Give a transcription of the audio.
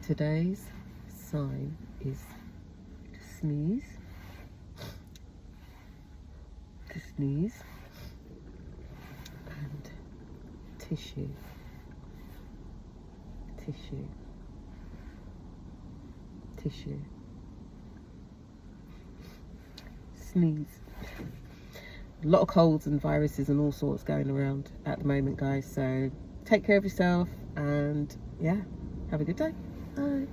Today's sign is to sneeze, and tissue. Sneeze. A lot of colds and viruses and all sorts going around at the moment, guys, so take care of yourself and yeah, have a good day. Bye.